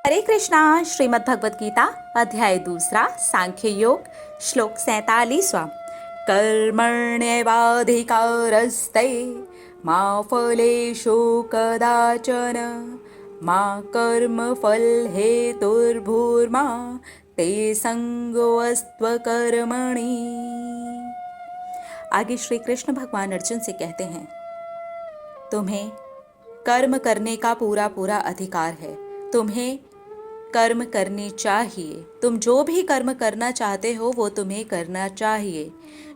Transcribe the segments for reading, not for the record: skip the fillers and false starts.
हरे कृष्णा। श्रीमद् भगवत गीता अध्याय 2 सांख्य योग श्लोक 47। कर्मण्येवाधिकारस्ते मा फलेषु कदाचन मा कर्मफल हेतुर्भूर्मा ते संगोऽस्त्व कर्मणि। आगे श्री कृष्ण भगवान अर्जुन से कहते हैं, तुम्हें कर्म करने का पूरा पूरा अधिकार है। तुम्हें कर्म करने चाहिए। तुम जो भी कर्म करना चाहते हो वो तुम्हें करना चाहिए।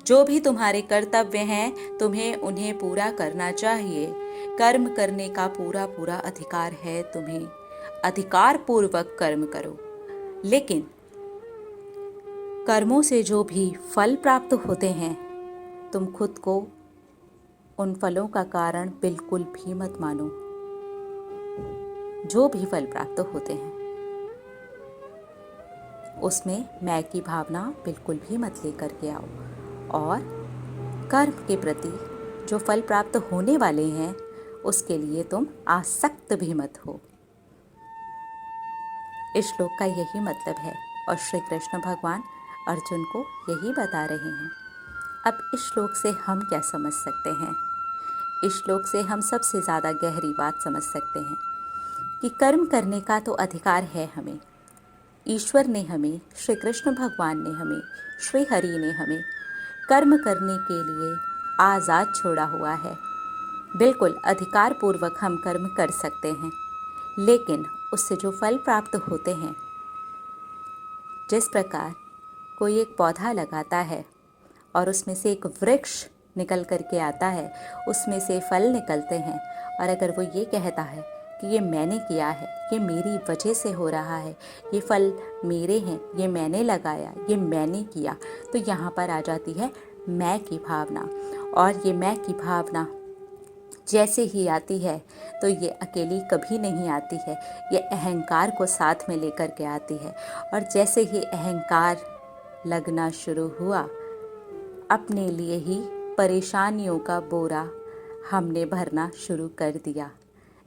जो भी तुम्हारे कर्तव्य हैं तुम्हें उन्हें पूरा करना चाहिए। कर्म करने का पूरा पूरा अधिकार है तुम्हें। अधिकार पूर्वक कर्म करो। लेकिन कर्मों से जो भी फल प्राप्त होते हैं तुम खुद को उन फलों का कारण बिल्कुल भी मत मानो। जो भी फल प्राप्त होते हैं उसमें मैं की भावना बिल्कुल भी मत लेकर के आओ और कर्म के प्रति जो फल प्राप्त होने वाले हैं उसके लिए तुम आसक्त भी मत हो। इस श्लोक का यही मतलब है और श्री कृष्ण भगवान अर्जुन को यही बता रहे हैं। अब इस श्लोक से हम क्या समझ सकते हैं? इस श्लोक से हम सबसे ज़्यादा गहरी बात समझ सकते हैं कि कर्म करने का तो अधिकार है हमें। ईश्वर ने हमें, श्री कृष्ण भगवान ने हमें, श्री हरि ने हमें कर्म करने के लिए आज़ाद छोड़ा हुआ है। बिल्कुल अधिकार पूर्वक हम कर्म कर सकते हैं, लेकिन उससे जो फल प्राप्त होते हैं, जिस प्रकार कोई एक पौधा लगाता है और उसमें से एक वृक्ष निकल करके आता है, उसमें से फल निकलते हैं, और अगर वो ये कहता है कि ये मैंने किया है, ये मेरी वजह से हो रहा है, ये फल मेरे हैं, ये मैंने लगाया, ये मैंने किया, तो यहाँ पर आ जाती है मैं की भावना। और ये मैं की भावना जैसे ही आती है तो ये अकेली कभी नहीं आती है, ये अहंकार को साथ में लेकर के आती है। और जैसे ही अहंकार लगना शुरू हुआ, अपने लिए ही परेशानियों का बोरा हमने भरना शुरू कर दिया।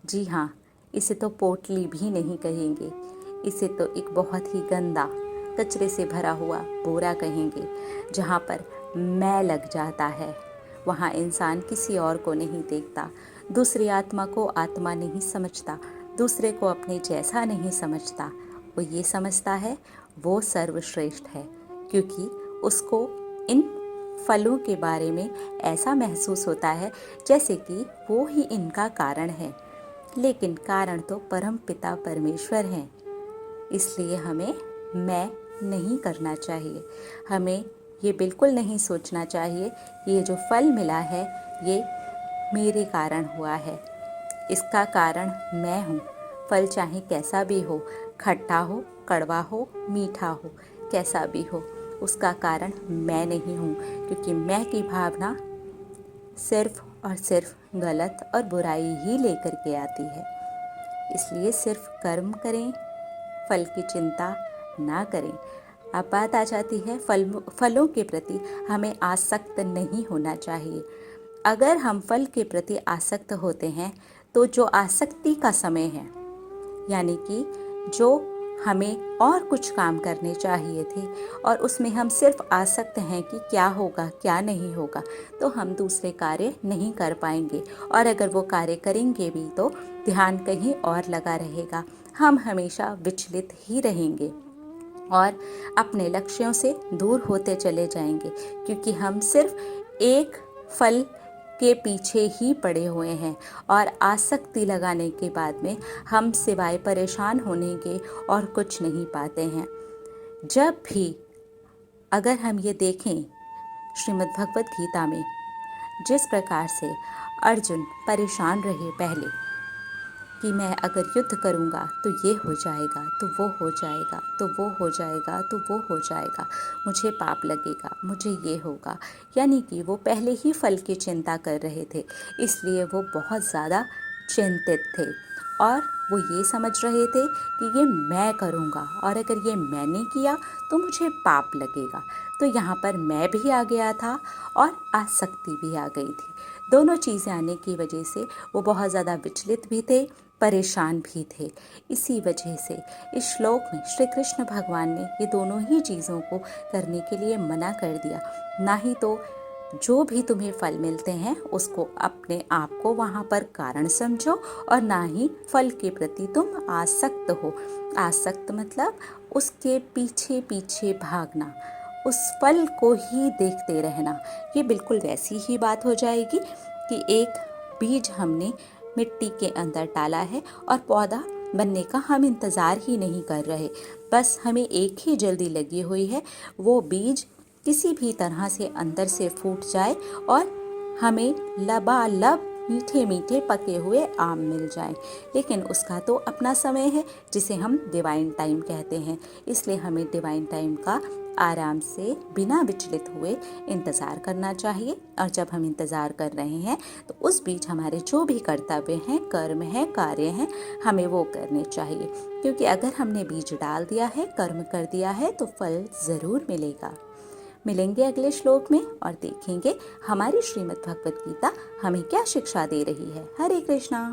जी हाँ, इसे तो पोटली भी नहीं कहेंगे, इसे तो एक बहुत ही गंदा कचरे से भरा हुआ बोरा कहेंगे। जहाँ पर मैं लग जाता है वहाँ इंसान किसी और को नहीं देखता, दूसरी आत्मा को आत्मा नहीं समझता, दूसरे को अपने जैसा नहीं समझता। वो ये समझता है वो सर्वश्रेष्ठ है, क्योंकि उसको इन फलों के बारे में ऐसा महसूस होता है जैसे कि वो ही इनका कारण है। लेकिन कारण तो परम पिता परमेश्वर हैं। इसलिए हमें मैं नहीं करना चाहिए। हमें ये बिल्कुल नहीं सोचना चाहिए कि ये जो फल मिला है ये मेरे कारण हुआ है, इसका कारण मैं हूँ। फल चाहे कैसा भी हो, खट्टा हो, कड़वा हो, मीठा हो, कैसा भी हो, उसका कारण मैं नहीं हूँ, क्योंकि मैं की भावना सिर्फ और सिर्फ गलत और बुराई ही लेकर के आती है। इसलिए सिर्फ कर्म करें, फल की चिंता ना करें। अब बात आ जाती है फलों के प्रति हमें आसक्त नहीं होना चाहिए। अगर हम फल के प्रति आसक्त होते हैं तो जो आसक्ति का समय है, यानी कि जो हमें और कुछ काम करने चाहिए थे और उसमें हम सिर्फ आसक्त हैं कि क्या होगा क्या नहीं होगा, तो हम दूसरे कार्य नहीं कर पाएंगे। और अगर वो कार्य करेंगे भी तो ध्यान कहीं और लगा रहेगा, हम हमेशा विचलित ही रहेंगे और अपने लक्ष्यों से दूर होते चले जाएंगे, क्योंकि हम सिर्फ एक फल के पीछे ही पड़े हुए हैं। और आसक्ति लगाने के बाद में हम सिवाय परेशान होने के और कुछ नहीं पाते हैं। जब भी अगर हम ये देखें श्रीमद् भगवत गीता में जिस प्रकार से अर्जुन परेशान रहे पहले कि मैं अगर युद्ध करूंगा तो ये हो जाएगा, तो वो हो जाएगा, तो वो हो जाएगा, तो वो हो जाएगा, मुझे पाप लगेगा, मुझे ये होगा, यानी कि वो पहले ही फल की चिंता कर रहे थे। इसलिए वो बहुत ज़्यादा चिंतित थे और वो ये समझ रहे थे कि ये मैं करूँगा और अगर ये मैंने किया तो मुझे पाप लगेगा। तो यहाँ पर मैं भी आ गया था और आसक्ति भी आ गई थी। दोनों चीज़ें आने की वजह से वो बहुत ज़्यादा विचलित भी थे, परेशान भी थे। इसी वजह से इस श्लोक में श्री कृष्ण भगवान ने ये दोनों ही चीज़ों को करने के लिए मना कर दिया। ना ही तो जो भी तुम्हें फल मिलते हैं उसको अपने आप को वहाँ पर कारण समझो और ना ही फल के प्रति तुम आसक्त हो। आसक्त मतलब उसके पीछे पीछे भागना, उस फल को ही देखते रहना। ये बिल्कुल वैसी ही बात हो जाएगी कि एक बीज हमने मिट्टी के अंदर डाला है और पौधा बनने का हम इंतज़ार ही नहीं कर रहे, बस हमें एक ही जल्दी लगी हुई है, वो बीज किसी भी तरह से अंदर से फूट जाए और हमें लबालब मीठे मीठे पके हुए आम मिल जाएं। लेकिन उसका तो अपना समय है जिसे हम डिवाइन टाइम कहते हैं। इसलिए हमें डिवाइन टाइम का आराम से बिना विचलित हुए इंतज़ार करना चाहिए। और जब हम इंतज़ार कर रहे हैं तो उस बीच हमारे जो भी कर्तव्य हैं, कर्म हैं, कार्य हैं, हमें वो करने चाहिए। क्योंकि अगर हमने बीज डाल दिया है, कर्म कर दिया है तो फल ज़रूर मिलेगा। मिलेंगे अगले श्लोक में और देखेंगे हमारी श्रीमद् भगवत गीता हमें क्या शिक्षा दे रही है। हरे कृष्णा।